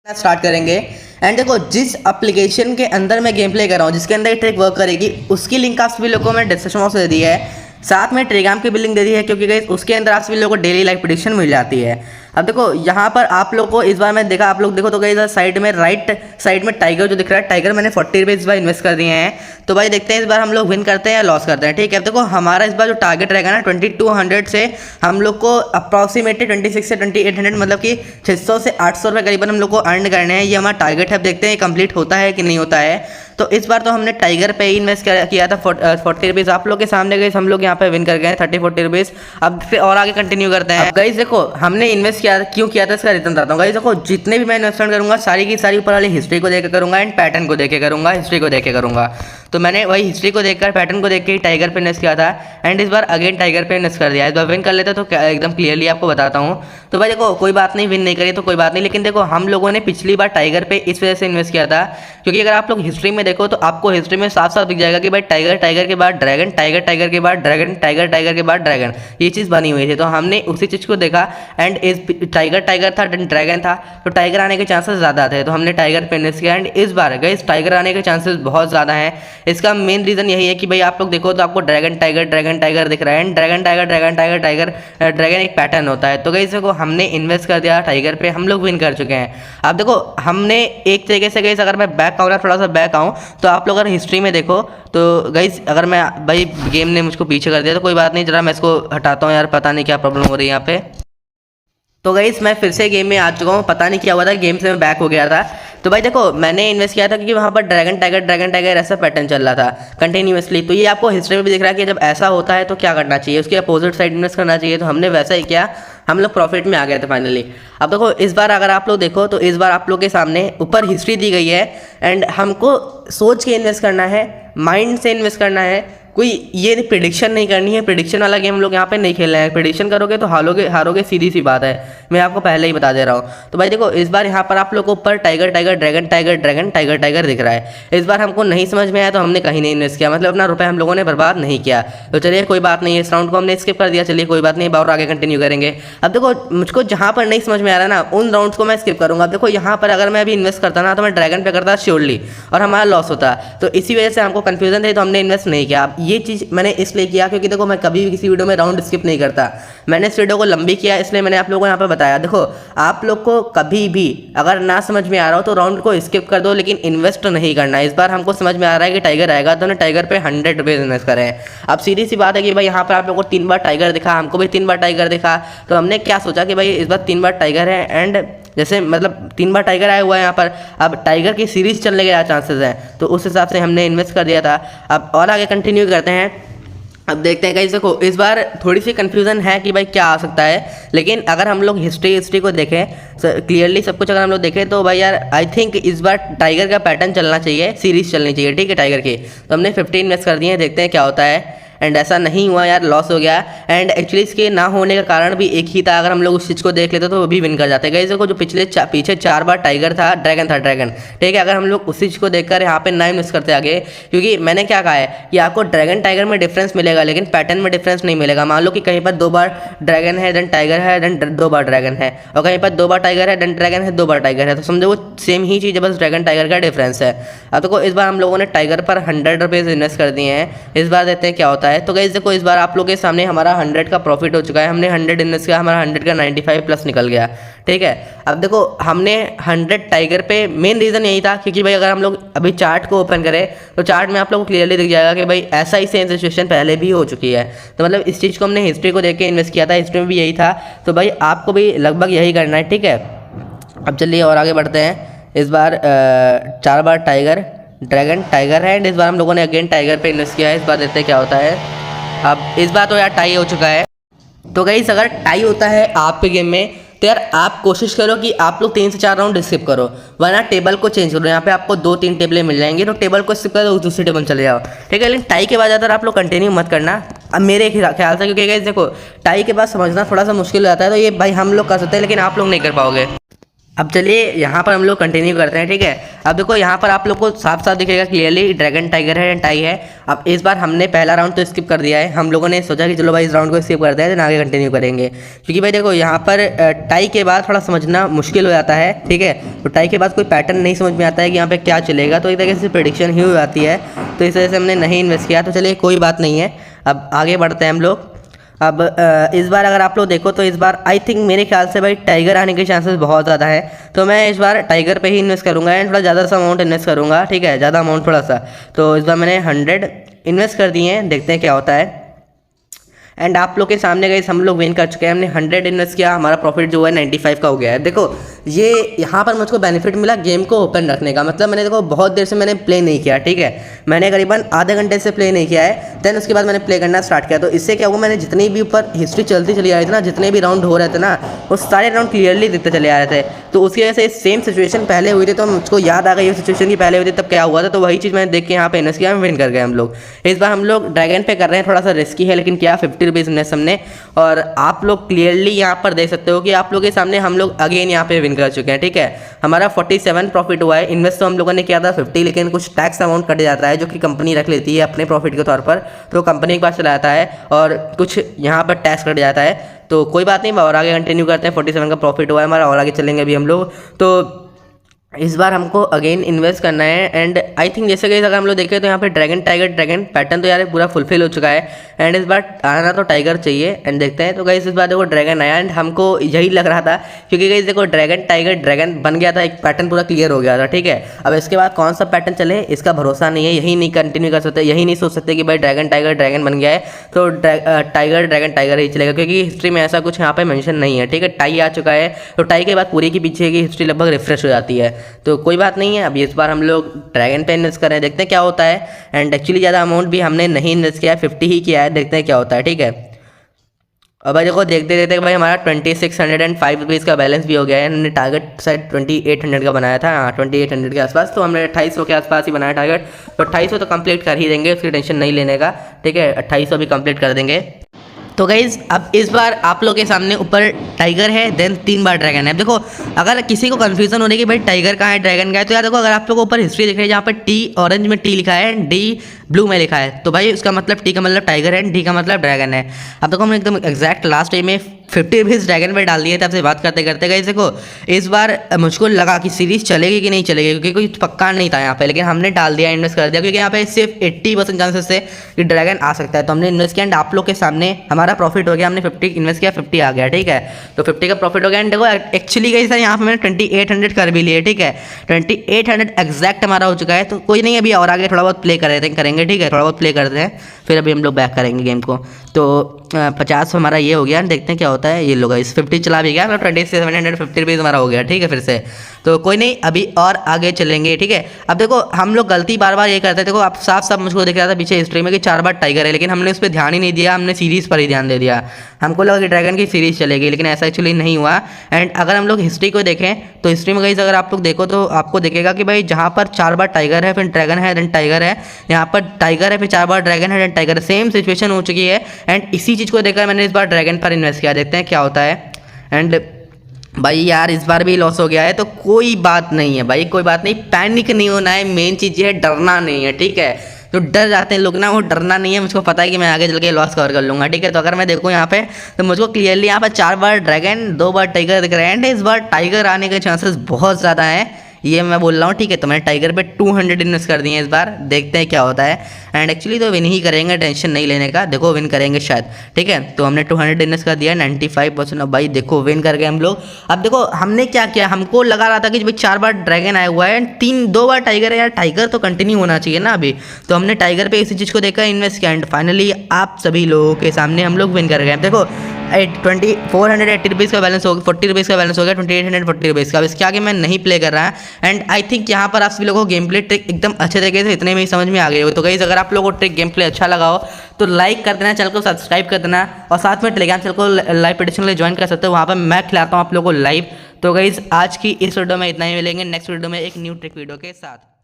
Start करेंगे। And देखो, जिस एप्लीकेशन के अंदर मैं गेम प्ले कर रहा हूँ, जिसके अंदर ये ट्रिक वर्क करेगी, उसकी लिंक आप सभी लोगों को मैंने डिस्क्रिप्शन बॉक्स में दे दी है। साथ में टेलीग्राम की भी लिंक दे दी है, क्योंकि गाइस उसके अंदर आप सभी लोगों को डेली लाइव प्रेडिक्शन मिल जाती है। अब देखो, यहाँ पर आप लोग को इस बार मैं देखा, आप लोग देखो तो गाइस साइड में राइट साइड में टाइगर जो दिख रहा है, टाइगर मैंने 40 रुपये इस बार इन्वेस्ट कर दिए हैं। तो भाई देखते हैं इस बार हम लोग विन करते हैं या लॉस करते हैं। ठीक है, अब देखो हमारा इस बार जो टारगेट रहेगा ना 2200 से हम लोग को अप्रॉक्सीमेटली 26 से 2800 मतलब कि 600 से 800 रुपये करीबन हम लोग को अर्न करने हैं। ये हमारा टारगेट है। अब देखते हैं कंप्लीट होता है कि नहीं होता है। तो इस बार तो हमने टाइगर पे ही इन्वेस्ट किया था 40 रुपीज़। आप लोग के सामने गए, हम लोग यहाँ पे विन कर गए 30-40 रुपीज़। अब फिर और आगे कंटिन्यू करते हैं। गाइस देखो, हमने इन्वेस्ट किया क्यों किया था, इसका रीजन बताता हूँ। गाइस देखो, जितने भी मैं इन्वेस्टमेंट करूँगा सारी की सारी ऊपर वाली हिस्ट्री को देख के करूँगा एंड पैटर्न को देख के करूँगा, हिस्ट्री को देख के करूँगा। तो मैंने वही हिस्ट्री को देखकर, पैटर्न को देख के टाइगर पे इन्वेस्ट किया था एंड इस बार अगेन टाइगर पे इन्वेस्ट कर दिया। इस बार विन कर लेते तो एकदम क्लियरली आपको बताता हूँ। तो भाई देखो, कोई बात नहीं, विन नहीं करी तो कोई बात नहीं, लेकिन देखो हम लोगों ने पिछली बार टाइगर पे इस वजह से इन्वेस्ट किया था, क्योंकि अगर आप लोग हिस्ट्री में देखो तो आपको हिस्ट्री में साफ साफ दिख जाएगा कि भाई टाइगर टाइगर के बाद ड्रैगन, टाइगर टाइगर के बाद ड्रैगन, टाइगर टाइगर के बाद ड्रैगन, ये चीज़ बनी हुई थी। तो हमने उसी चीज़ को देखा एंड इस टाइगर टाइगर था, ड्रैगन था, तो टाइगर आने के चांसेस ज़्यादा थे, तो हमने टाइगर पे इन्वेस्ट किया एंड इस बार गाइस टाइगर आने के चांसेस बहुत ज़्यादा हैं। इसका मेन रीज़न यही है कि भाई आप लोग देखो तो आपको ड्रैगन टाइगर ड्रैगन टाइगर दिख रहा है and dragon tiger dragon tiger tiger dragon एक पैटर्न होता है। तो गाइस देखो, हमने इन्वेस्ट कर दिया टाइगर पे, हम लोग विन कर चुके हैं। अब देखो, हमने एक तरीके से गाइस, अगर मैं बैक आऊँ ना, थोड़ा सा बैक आऊँ, तो आप लोग अगर हिस्ट्री में देखो तो गाइस, अगर मैं भाई गेम ने मुझको पीछे कर दिया तो कोई बात नहीं, जरा मैं इसको हटाता हूँ यार, पता नहीं क्या प्रॉब्लम हो रही है यहाँ पे। तो गाइस मैं फिर से गेम में आ चुका हूँ, पता नहीं क्या हुआ था, गेम से मैं बैक हो गया था। तो भाई देखो, मैंने इन्वेस्ट किया था क्योंकि वहाँ पर ड्रैगन टाइगर ऐसा पैटर्न चल रहा था कंटिन्यूसली। तो ये आपको हिस्ट्री में भी दिख रहा है कि जब ऐसा होता है तो क्या करना चाहिए, उसके अपोजिट साइड इन्वेस्ट करना चाहिए। तो हमने वैसा ही किया, हम लोग प्रॉफिट में आ गए थे फाइनली। अब देखो, इस बार अगर आप लोग देखो तो इस बार आप लोग के सामने ऊपर हिस्ट्री दी गई है एंड हमको सोच के इन्वेस्ट करना है, माइंड से इन्वेस्ट करना है। कोई ये प्रिडिक्शन नहीं करनी है, प्रिडिक्शन वाला गेम हम लोग यहाँ पे नहीं खेल रहे हैं। प्रिडिक्शन करोगे तो हारोगे, सीधी सी बात है, मैं आपको पहले ही बता दे रहा हूँ। तो भाई देखो, इस बार यहाँ पर आप लोग को ऊपर tiger tiger dragon tiger dragon tiger tiger दिख रहा है। इस बार हमको नहीं समझ में आया तो हमने कहीं नहीं इन्वेस्ट किया, मतलब अपना रुपये हम लोगों ने बर्बाद नहीं किया। तो चलिए कोई बात नहीं, इस राउंड को हमने स्किप कर दिया, चलिए कोई बात नहीं, और आगे कंटिन्यू करेंगे। अब देखो, मुझको जहाँ पर नहीं समझ में आ रहा ना, उन राउंड्स को मैं स्किप करूँगा। अब देखो, यहाँ पर अगर मैं अभी इन्वेस्ट करता ना तो मैं ड्रैगन पे करता श्योरली और हमारा लॉस होता। तो इसी वजह से हमको कन्फ्यूजन थी, तो हमने इन्वेस्ट नहीं किया। अब ये चीज़ मैंने इसलिए किया क्योंकि देखो, मैं कभी भी किसी वीडियो में राउंड स्किप नहीं करता। मैंने इस वीडियो को लंबी किया, इसलिए मैंने आप लोगों को यहाँ पर बताया। देखो, आप लोग को कभी भी अगर ना समझ में आ रहा हो तो राउंड को स्किप कर दो, लेकिन इन्वेस्ट नहीं करना है। इस बार हमको समझ में आ रहा है कि टाइगर आएगा, तो हमने टाइगर पे 100 रुपीज़ इन्वेस्ट करे हैं। अब सीधी सी बात है कि भाई यहाँ पर आप लोगों को 3 बार टाइगर दिखा, हमको भी 3 बार टाइगर दिखा। तो हमने क्या सोचा कि भाई इस बार 3 बार टाइगर है एंड जैसे मतलब 3 बार टाइगर आया हुआ है यहाँ पर, अब टाइगर की सीरीज चलने के चांसेस हैं, तो उस हिसाब से हमने इन्वेस्ट कर दिया था। अब और आगे कंटिन्यू करते हैं। अब देखते हैं गाइस, देखो इस बार थोड़ी सी कंफ्यूजन है कि भाई क्या आ सकता है, लेकिन अगर हम लोग हिस्ट्री को देखें क्लियरली सब कुछ अगर हम लोग देखें तो भाई यार आई थिंक इस बार टाइगर का पैटर्न चलना चाहिए, सीरीज चलनी चाहिए। ठीक है, टाइगर की। तो हमने 15 इन्वेस्ट कर दिए हैं, देखते हैं क्या होता है। एंड ऐसा नहीं हुआ यार, लॉस हो गया। एंड एक्चुअली इसके ना होने का कारण भी एक ही था, अगर हम लोग उस चीज़ को देख लेते तो वो भी विन कर जाते। गाइस देखो, जो पीछे 4 बार टाइगर था, ड्रैगन। ठीक है, अगर हम लोग उसी चीज़ को देखकर यहाँ पे ना इन्वेस्ट करते आगे, क्योंकि मैंने क्या कहा है कि आपको ड्रैगन टाइगर में डिफरेंस मिलेगा लेकिन पैटर्न में डिफरेंस नहीं मिलेगा। मान लो कि कहीं पर 2 बार ड्रैगन है, देन टाइगर है, देन 2 बार ड्रैगन है, और कहीं पर 2 बार टाइगर है, देन ड्रैगन है, 2 बार टाइगर है, तो समझो वो सेम ही चीज़ है, बस ड्रैगन टाइगर का डिफरेंस है। अब देखो, इस बार हम लोगों ने टाइगर पर 100 रुपीज़ इन्वेस्ट कर दिए हैं। इस बार देखते हैं क्या होता है। तो गाइस देखो, इस बार आप लोगों के सामने हमारा 100 का प्रॉफिट हो चुका है। हमने 100 इन्वेस्ट किया, हमारा 100 का 95 प्लस निकल गया। ठीक है, अब देखो, हमने 100 टाइगर पे, मेन रीज़न यही था क्योंकि भाई अगर हम लोग अभी चार्ट को ओपन करें तो चार्ट में आप लोग को क्लियरली दिख जाएगा कि भाई ऐसा ही सेम सिचुएशन पहले भी हो चुकी है। तो मतलब इस चीज़ को हमने हिस्ट्री को देख के इन्वेस्ट किया था, हिस्ट्री में भी यही था। तो भाई आपको भी लगभग यही करना है। ठीक है, अब चलिए और आगे बढ़ते हैं। इस बार 4 बार टाइगर ड्रैगन टाइगर है एंड इस बार हम लोगों ने अगेन टाइगर पे इन्वेस्ट किया है। इस बार देखते हैं क्या होता है। अब इस बार तो यार टाई हो चुका है। तो गाइस, अगर टाई होता है आपके गेम में तो यार आप कोशिश करो कि आप लोग 3 से 4 राउंड स्किप करो, वरना टेबल को चेंज करो। यहाँ पे आपको 2-3 टेबलें मिल जाएंगी, तो टेबल को स्किप करो, दूसरी टेबल चले जाओ। ठीक है, लेकिन टाई के बाद अगर आप लोग कंटिन्यू मत करना, अब मेरे ख्याल से, क्योंकि देखो टाई के बाद समझना थोड़ा सा मुश्किल हो जाता है। तो ये भाई हम लोग कर सकते हैं लेकिन आप लोग नहीं कर पाओगे। अब चलिए यहाँ पर हम लोग कंटिन्यू करते हैं, ठीक है। अब देखो यहाँ पर आप लोग को साफ साफ दिखेगा क्लियरली ड्रैगन टाइगर है एंड टाई है। अब इस बार हमने पहला राउंड तो स्किप कर दिया है, हम लोगों ने सोचा कि चलो भाई इस राउंड को स्किप करते हैं देन आगे कंटिन्यू करेंगे, क्योंकि भाई देखो यहाँ पर टाई के बाद थोड़ा समझना मुश्किल हो जाता है, ठीक है। तो टाई के बाद कोई पैटर्न नहीं समझ में आता है कि यहाँ पर क्या चलेगा, तो एक तरीके से प्रेडिक्शन ही हो जाती है, तो इस वजह से हमने नहीं इन्वेस्ट किया। तो चलिए कोई बात नहीं है, अब आगे बढ़ते हैं हम लोग। अब इस बार अगर आप लोग देखो तो इस बार आई थिंक मेरे ख्याल से भाई टाइगर आने के चांसेस बहुत ज़्यादा है, तो मैं इस बार टाइगर पे ही इन्वेस्ट करूँगा एंड थोड़ा ज़्यादा सा अमाउंट इन्वेस्ट करूँगा, ठीक है, ज़्यादा अमाउंट थोड़ा सा। तो इस बार मैंने 100 इन्वेस्ट कर दिए हैं, देखते हैं क्या होता है। एंड आप लोग के सामने गए हम लोग विन कर चुके हैं, हमने 100 इन्वेस्ट किया, हमारा प्रॉफिट जो है 95 का हो गया है। देखो ये यहाँ पर मुझको बेनिफिट मिला गेम को ओपन रखने का, मतलब मैंने देखो बहुत देर से मैंने प्ले नहीं किया, ठीक है, मैंने करीबन आधे घंटे से प्ले नहीं किया है, देन उसके बाद मैंने प्ले करना स्टार्ट किया। तो इससे क्या हुआ, मैंने जितनी भी ऊपर हिस्ट्री चलती चली आ रही थी ना, जितने भी राउंड हो रहे थे ना, वो सारे राउंड क्लियरली दिखते चले आ रहे थे। तो उसकी वजह से सेम सिचुएशन पहले हुई थी, तो मुझको याद आ गई ये सिचुएशन की पहले हुई थी तब क्या हुआ था, तो वही चीज़ मैंने देख के यहाँ पे इन्वेस्ट किया, विन कर गए हम लोग। इस बार हम लोग ड्रैगन पे कर रहे हैं, थोड़ा सा रिस्की है लेकिन क्या 50 रुपीज़ इन्वेस्ट हमने, और आप लोग क्लियरली यहाँ पर देख सकते हो कि आप लोग के सामने हम लोग अगेन यहाँ पे विन कर चुके हैं, ठीक है। हमारा 47 प्रॉफिट हुआ है। इन्वेस्ट तो हम लोगों ने किया था 50, लेकिन कुछ टैक्स अमाउंट कट जाता है जो कि कंपनी रख लेती है अपने प्रॉफिट के तौर पर, तो कंपनी के पास चला जाता है और कुछ यहाँ पर टैक्स कट जाता है, तो कोई बात नहीं, और आगे कंटिन्यू करते हैं। 47 का प्रॉफिट हुआ है हमारा और आगे चलेंगे अभी हम लोग। तो इस बार हमको अगेन इन्वेस्ट करना है एंड आई थिंक जैसे कि अगर हम लोग देखें तो यहाँ पे ड्रैगन टाइगर ड्रैगन पैटर्न तो यार पूरा फुलफिल हो चुका है एंड इस बार आना तो टाइगर चाहिए एंड देखते हैं। तो गाइस इस बार देखो ड्रैगन आया एंड हमको यही लग रहा था, क्योंकि गाइस देखो ड्रैगन टाइगर ड्रैगन बन गया था, एक पैटर्न पूरा क्लियर हो गया था, ठीक है। अब इसके बाद कौन सा पैटर्न चले इसका भरोसा नहीं है, यही नहीं कंटिन्यू कर सकते, यही नहीं सोच सकते कि भाई ड्रैगन टाइगर ड्रैगन बन गया है तो टाइगर ड्रैगन टाइगर ही चलेगा, क्योंकि हिस्ट्री में ऐसा कुछ यहाँ पे मेंशन नहीं है, ठीक है। टाई आ चुका है तो टाई के बाद पूरी की पीछे की हिस्ट्री लगभग रिफ्रेश हो जाती है, तो कोई बात नहीं है। अभी इस बार हम लोग ड्रैगन पे इन्वेस्ट कर रहे हैं, देखते हैं क्या होता है। एंड एक्चुअली ज़्यादा अमाउंट भी हमने नहीं इन्वेस्ट किया है, 50 ही किया है, देखते हैं क्या होता है, ठीक है। अब भाई देखो देखते देखते भाई हमारा 2605 रुपीज़ का बैलेंस भी हो गया है। हमने टारगेट शायद 2800 का बनाया था, हाँ 2800 के आसपास, तो हमने 2800 के आसपास ही बनाया टारगेट, तो 2800 तो कंप्लीट कर ही देंगे, उसकी टेंशन नहीं लेने का, ठीक है। 2800 भी कंप्लीट कर देंगे। तो गाइज अब इस बार आप लोग के सामने ऊपर टाइगर है देन 3 बार ड्रैगन है। देखो अगर किसी को कंफ्यूजन हो रही है कि भाई टाइगर कहाँ है ड्रैगन कहाँ है, तो यार देखो अगर आप लोग को ऊपर हिस्ट्री दिख रही है जहाँ पर टी ऑरेंज में टी लिखा है, डी ब्लू में लिखा है, तो भाई उसका मतलब टी का मतलब टाइगर है, डी का मतलब ड्रैगन है। अब देखो हमने एकदम एग्जैक्ट लास्ट टाइम में 50 रुपीज़ ड्रैगन पे डाल दिए थे आपसे बात करते करते। गाइस देखो इस बार मुझको लगा कि सीरीज चलेगी कि नहीं चलेगी, क्योंकि कोई पक्का नहीं था यहाँ पे, लेकिन हमने डाल दिया, इन्वेस्ट कर दिया, क्योंकि यहाँ पे सिर्फ 80% चांसेस है कि ड्रैगन आ सकता है, तो हमने इन्वेस्ट किया एंड आप लोग के सामने हमारा प्रॉफिट हो गया। हमने 50 इन्वेस्ट किया, 50 आ गया, ठीक है। तो 50 का प्रॉफिट हो गया एंड देखो एक्चुअली गाइस यहाँ पे मैंने 2800 कर भी लिए, ठीक है। 2800 एग्जैक्ट हमारा हो चुका है, तो कोई नहीं अभी और आगे थोड़ा बहुत प्ले करेंगे, ठीक है, थोड़ा बहुत प्ले करते हैं, फिर अभी हम लोग बैक करेंगे गेम को। तो 50 हमारा ये हो गया, देखते हैं क्या होता है। ये लोग इस 50 चला भी गया, मतलब 2750 रुपीज़ हमारा हो गया, ठीक है फिर से। तो कोई नहीं अभी और आगे चलेंगे, ठीक है। अब देखो हम लोग गलती बार बार ये करते हैं, देखो आप साफ साफ मुझको दिख रहा था पीछे हिस्ट्री में कि 4 बार टाइगर है, लेकिन हमने उस पर ध्यान ही नहीं दिया, हमने सीरीज़ पर ही ध्यान दे दिया। हमको लगा कि ड्रैगन की सीरीज़ चलेगी, लेकिन ऐसा एक्चुअली नहीं हुआ। एंड अगर हम लोग हिस्ट्री को देखें तो हिस्ट्री में गाइस अगर आप लोग देखो तो आपको दिखेगा कि भाई जहाँ पर 4 बार टाइगर है, फिर ड्रैगन है, देन टाइगर है, यहाँ पर टाइगर है, फिर 4 बार ड्रैगन है, देन टाइगर, सेम सिचुएशन हो चुकी है। एंड इसी चीज़ को देखकर मैंने इस बार ड्रैगन पर इन्वेस्ट किया, देखते हैं क्या होता है। एंड भाई यार इस बार भी लॉस हो गया है, तो कोई बात नहीं है भाई, कोई बात नहीं, पैनिक नहीं होना है, मेन चीज़ ये है डरना नहीं है, ठीक है। तो डर जाते हैं लोग ना, वो डरना नहीं है, मुझको पता है कि मैं आगे चल के लॉस कवर कर लूँगा, ठीक है। तो अगर मैं देखूँ यहाँ पे तो मुझको क्लियरली यहाँ पे 4 बार ड्रैगन 2 बार टाइगर दिख रहे हैं एंड इस बार टाइगर आने के चांसेस बहुत ज़्यादा हैं, ये मैं बोल रहा हूँ, ठीक है। तो मैंने टाइगर पे 200 इन्वेस्ट कर दिए इस बार, देखते हैं क्या होता है। एंड एक्चुअली तो विन ही करेंगे, टेंशन नहीं लेने का, देखो विन करेंगे शायद, ठीक है। तो हमने 200 इन्वेस्ट कर दिया, 95%। अब भाई देखो विन कर गए हम लोग। अब देखो हमने क्या किया, हमको लगा रहा था कि भाई 4 बार ड्रैगन आया हुआ है एंड 2 बार टाइगर है, यार टाइगर तो कंटिन्यू होना चाहिए ना अभी, तो हमने टाइगर पे इसी चीज़ को देखकर इन्वेस्ट किया एंड फाइनली आप सभी लोगों के सामने हम लोग विन कर गए। देखो 480 रुपीज़ का बैलेंस हो गया, 40 रुपीज़ का बैलेंस हो गया, 2840 रुपीज़ का। अब इसके आगे मैं नहीं प्ले कर रहा है एंड आई थिंक यहाँ पर आप सभी लोगों को गेम प्ले ट्रिक एकदम अच्छे तरीके से इतने में ही समझ में आ गई हो। तो गाइस अगर आप लोगों को ट्रिक गेम प्ले अच्छा लगा हो तो लाइक कर देना, चैनल को सब्सक्राइब कर देना और साथ में टेलीग्राम चैनल को लाइव प्रेडिक्शन के लिए ज्वाइन कर सकते हो, वहाँ पर मैं खिलाता हूँ आप लोगों को लाइव। तो गाइस आज की इस वीडियो में इतना ही, मिलेंगे नेक्स्ट वीडियो में एक न्यू ट्रिक वीडियो के साथ।